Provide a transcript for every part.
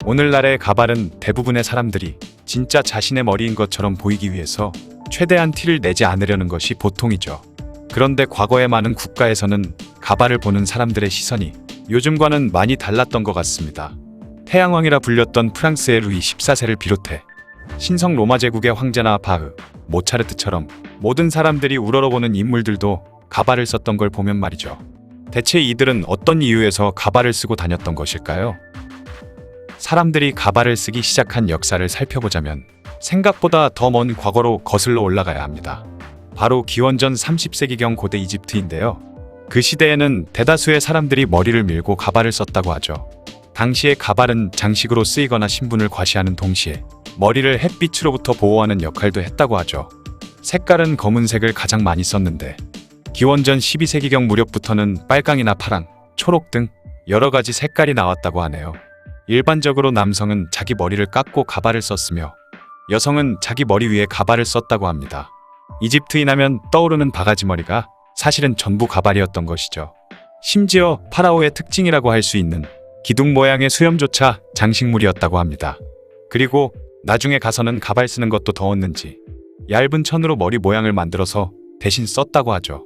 오늘날의 가발은 대부분의 사람들이 진짜 자신의 머리인 것처럼 보이기 위해서 최대한 티를 내지 않으려는 것이 보통이죠. 그런데 과거의 많은 국가에서는 가발을 보는 사람들의 시선이 요즘과는 많이 달랐던 것 같습니다. 태양왕이라 불렸던 프랑스의 루이 14세를 비롯해 신성 로마 제국의 황제나 바흐, 모차르트처럼 모든 사람들이 우러러보는 인물들도 가발을 썼던 걸 보면 말이죠. 대체 이들은 어떤 이유에서 가발을 쓰고 다녔던 것일까요? 사람들이 가발을 쓰기 시작한 역사를 살펴보자면 생각보다 더 먼 과거로 거슬러 올라가야 합니다. 바로 기원전 30세기경 고대 이집트인데요. 그 시대에는 대다수의 사람들이 머리를 밀고 가발을 썼다고 하죠. 당시의 가발은 장식으로 쓰이거나 신분을 과시하는 동시에 머리를 햇빛으로부터 보호하는 역할도 했다고 하죠. 색깔은 검은색을 가장 많이 썼는데 기원전 12세기경 무렵부터는 빨강이나 파랑, 초록 등 여러 가지 색깔이 나왔다고 하네요. 일반적으로 남성은 자기 머리를 깎고 가발을 썼으며 여성은 자기 머리 위에 가발을 썼다고 합니다. 이집트인 하면 떠오르는 바가지 머리가 사실은 전부 가발이었던 것이죠. 심지어 파라오의 특징이라고 할 수 있는 기둥 모양의 수염조차 장식물이었다고 합니다. 그리고 나중에 가서는 가발 쓰는 것도 더웠는지 얇은 천으로 머리 모양을 만들어서 대신 썼다고 하죠.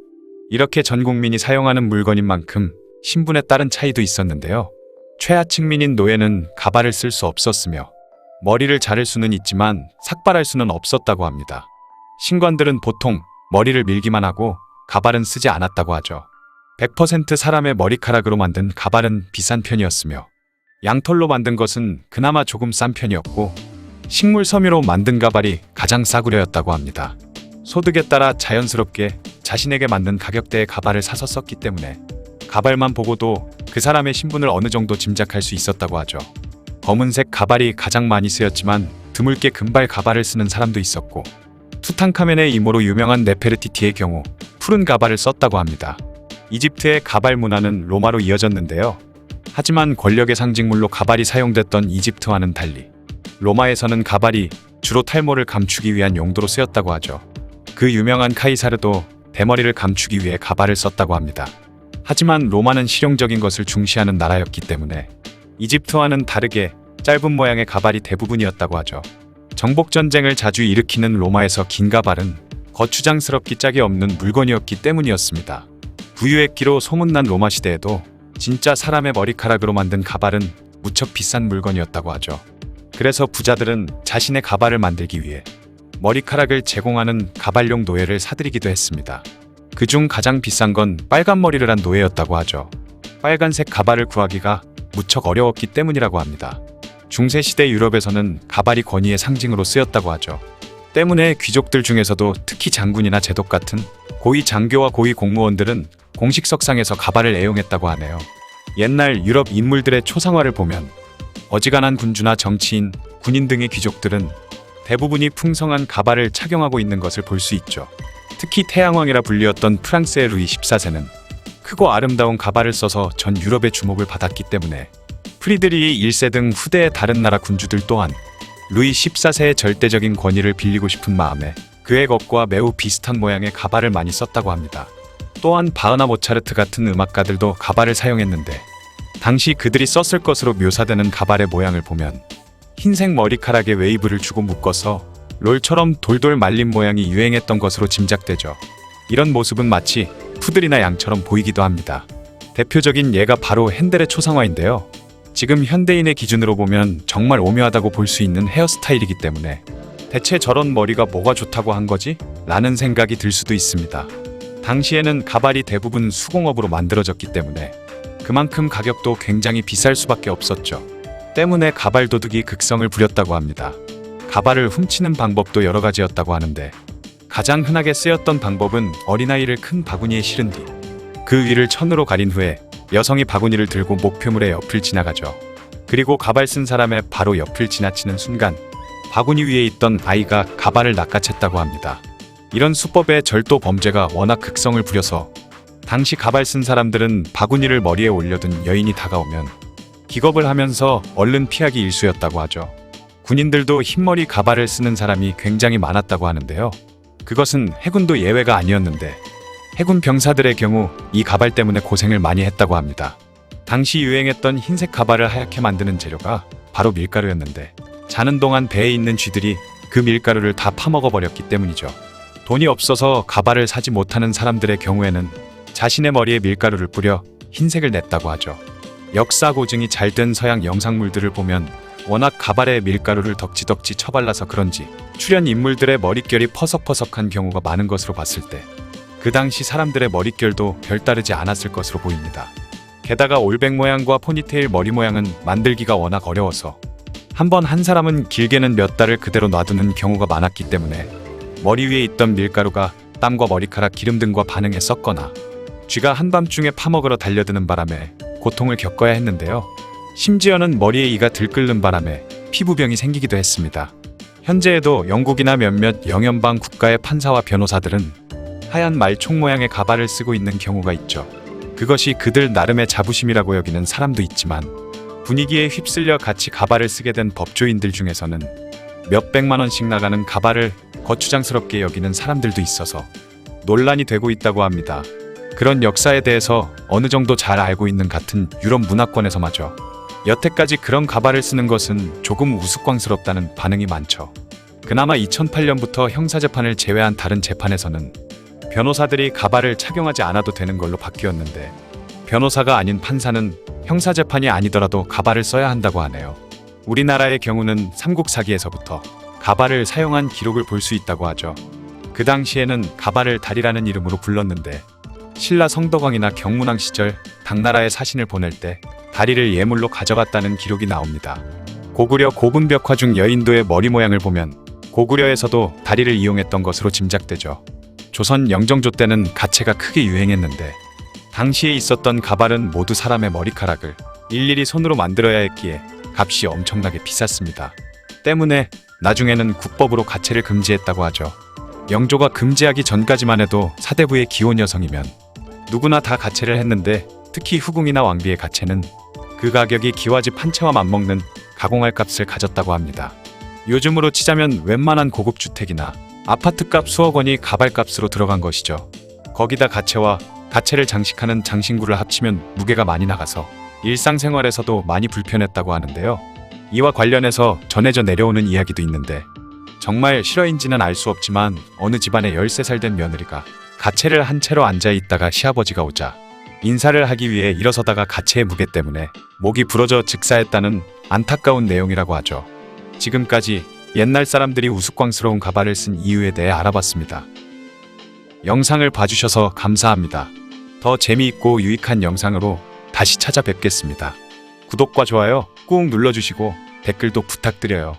이렇게 전 국민이 사용하는 물건인 만큼 신분에 따른 차이도 있었는데요. 최하층민인 노예는 가발을 쓸 수 없었으며 머리를 자를 수는 있지만 삭발할 수는 없었다고 합니다. 신관들은 보통 머리를 밀기만 하고 가발은 쓰지 않았다고 하죠. 100% 사람의 머리카락으로 만든 가발은 비싼 편이었으며 양털로 만든 것은 그나마 조금 싼 편이었고 식물 섬유로 만든 가발이 가장 싸구려였다고 합니다. 소득에 따라 자연스럽게 자신에게 맞는 가격대의 가발을 사서 썼기 때문에 가발만 보고도 그 사람의 신분을 어느 정도 짐작할 수 있었다고 하죠. 검은색 가발이 가장 많이 쓰였지만 드물게 금발 가발을 쓰는 사람도 있었고 투탕카멘의 이모로 유명한 네페르티티의 경우 푸른 가발을 썼다고 합니다. 이집트의 가발 문화는 로마로 이어졌는데요. 하지만 권력의 상징물로 가발이 사용됐던 이집트와는 달리 로마에서는 가발이 주로 탈모를 감추기 위한 용도로 쓰였다고 하죠. 그 유명한 카이사르도 대머리를 감추기 위해 가발을 썼다고 합니다. 하지만 로마는 실용적인 것을 중시하는 나라였기 때문에 이집트와는 다르게 짧은 모양의 가발이 대부분이었다고 하죠. 정복전쟁을 자주 일으키는 로마에서 긴 가발은 거추장스럽기 짝이 없는 물건이었기 때문이었습니다. 부유했기로 소문난 로마 시대에도 진짜 사람의 머리카락으로 만든 가발은 무척 비싼 물건이었다고 하죠. 그래서 부자들은 자신의 가발을 만들기 위해 머리카락을 제공하는 가발용 노예를 사들이기도 했습니다. 그중 가장 비싼 건 빨간 머리를 한 노예였다고 하죠. 빨간색 가발을 구하기가 무척 어려웠기 때문이라고 합니다. 중세시대 유럽에서는 가발이 권위의 상징으로 쓰였다고 하죠. 때문에 귀족들 중에서도 특히 장군이나 제독 같은 고위 장교와 고위 공무원들은 공식석상에서 가발을 애용했다고 하네요. 옛날 유럽 인물들의 초상화를 보면 어지간한 군주나 정치인, 군인 등의 귀족들은 대부분이 풍성한 가발을 착용하고 있는 것을 볼 수 있죠. 특히 태양왕이라 불리었던 프랑스의 루이 14세는 크고 아름다운 가발을 써서 전 유럽의 주목을 받았기 때문에 프리드리히 1세 등 후대의 다른 나라 군주들 또한 루이 14세의 절대적인 권위를 빌리고 싶은 마음에 그의 것과 매우 비슷한 모양의 가발을 많이 썼다고 합니다. 또한 바흐나 모차르트 같은 음악가들도 가발을 사용했는데 당시 그들이 썼을 것으로 묘사되는 가발의 모양을 보면 흰색 머리카락에 웨이브를 주고 묶어서 롤처럼 돌돌 말린 모양이 유행했던 것으로 짐작되죠. 이런 모습은 마치 푸들이나 양처럼 보이기도 합니다. 대표적인 예가 바로 핸델의 초상화인데요. 지금 현대인의 기준으로 보면 정말 오묘하다고 볼 수 있는 헤어스타일이기 때문에 대체 저런 머리가 뭐가 좋다고 한 거지? 라는 생각이 들 수도 있습니다. 당시에는 가발이 대부분 수공업으로 만들어졌기 때문에 그만큼 가격도 굉장히 비쌀 수밖에 없었죠. 때문에 가발 도둑이 극성을 부렸다고 합니다. 가발을 훔치는 방법도 여러 가지였다고 하는데 가장 흔하게 쓰였던 방법은 어린아이를 큰 바구니에 실은 뒤 그 위를 천으로 가린 후에 여성이 바구니를 들고 목표물의 옆을 지나가죠. 그리고 가발 쓴 사람의 바로 옆을 지나치는 순간 바구니 위에 있던 아이가 가발을 낚아챘다고 합니다. 이런 수법의 절도 범죄가 워낙 극성을 부려서 당시 가발 쓴 사람들은 바구니를 머리에 올려둔 여인이 다가오면 기겁을 하면서 얼른 피하기 일쑤였다고 하죠. 군인들도 흰머리 가발을 쓰는 사람이 굉장히 많았다고 하는데요. 그것은 해군도 예외가 아니었는데 해군 병사들의 경우 이 가발 때문에 고생을 많이 했다고 합니다. 당시 유행했던 흰색 가발을 하얗게 만드는 재료가 바로 밀가루였는데 자는 동안 배에 있는 쥐들이 그 밀가루를 다 파먹어 버렸기 때문이죠. 돈이 없어서 가발을 사지 못하는 사람들의 경우에는 자신의 머리에 밀가루를 뿌려 흰색을 냈다고 하죠. 역사 고증이 잘 된 서양 영상물들을 보면 워낙 가발에 밀가루를 덕지덕지 쳐발라서 그런지 출연 인물들의 머릿결이 퍼석퍼석한 경우가 많은 것으로 봤을 때 그 당시 사람들의 머릿결도 별다르지 않았을 것으로 보입니다. 게다가 올백 모양과 포니테일 머리 모양은 만들기가 워낙 어려워서 한번 한 사람은 길게는 몇 달을 그대로 놔두는 경우가 많았기 때문에 머리 위에 있던 밀가루가 땀과 머리카락, 기름 등과 반응해 썩거나 쥐가 한밤중에 파먹으러 달려드는 바람에 고통을 겪어야 했는데요. 심지어는 머리에 이가 들끓는 바람에 피부병이 생기기도 했습니다. 현재에도 영국이나 몇몇 영연방 국가의 판사와 변호사들은 하얀 말총 모양의 가발을 쓰고 있는 경우가 있죠. 그것이 그들 나름의 자부심이라고 여기는 사람도 있지만 분위기에 휩쓸려 같이 가발을 쓰게 된 법조인들 중에서는 몇백만 원씩 나가는 가발을 거추장스럽게 여기는 사람들도 있어서 논란이 되고 있다고 합니다. 그런 역사에 대해서 어느 정도 잘 알고 있는 같은 유럽 문화권에서마저 여태까지 그런 가발을 쓰는 것은 조금 우스꽝스럽다는 반응이 많죠. 그나마 2008년부터 형사재판을 제외한 다른 재판에서는 변호사들이 가발을 착용하지 않아도 되는 걸로 바뀌었는데 변호사가 아닌 판사는 형사재판이 아니더라도 가발을 써야 한다고 하네요. 우리나라의 경우는 삼국사기에서부터 가발을 사용한 기록을 볼 수 있다고 하죠. 그 당시에는 가발을 달이라는 이름으로 불렀는데 신라 성덕왕이나 경문왕 시절 당나라에 사신을 보낼 때 다리를 예물로 가져갔다는 기록이 나옵니다. 고구려 고분벽화 중 여인도의 머리 모양을 보면 고구려에서도 다리를 이용했던 것으로 짐작되죠. 조선 영정조 때는 가채가 크게 유행했는데 당시에 있었던 가발은 모두 사람의 머리카락을 일일이 손으로 만들어야 했기에 값이 엄청나게 비쌌습니다. 때문에 나중에는 국법으로 가채를 금지했다고 하죠. 영조가 금지하기 전까지만 해도 사대부의 기혼 여성이면 누구나 다 가채를 했는데 특히 후궁이나 왕비의 가채는 그 가격이 기와집 한 채와 맞먹는 가공할 값을 가졌다고 합니다. 요즘으로 치자면 웬만한 고급 주택이나 아파트값 수억 원이 가발값으로 들어간 것이죠. 거기다 가채와 가채를 장식하는 장신구를 합치면 무게가 많이 나가서 일상생활에서도 많이 불편했다고 하는데요. 이와 관련해서 전해져 내려오는 이야기도 있는데 정말 실화인지는 알 수 없지만 어느 집안에 13살 된 며느리가 가채를 한 채로 앉아있다가 시아버지가 오자 인사를 하기 위해 일어서다가 가채의 무게 때문에 목이 부러져 즉사했다는 안타까운 내용이라고 하죠. 지금까지 옛날 사람들이 우스꽝스러운 가발을 쓴 이유에 대해 알아봤습니다. 영상을 봐주셔서 감사합니다. 더 재미있고 유익한 영상으로 다시 찾아뵙겠습니다. 구독과 좋아요 꾹 눌러주시고 댓글도 부탁드려요.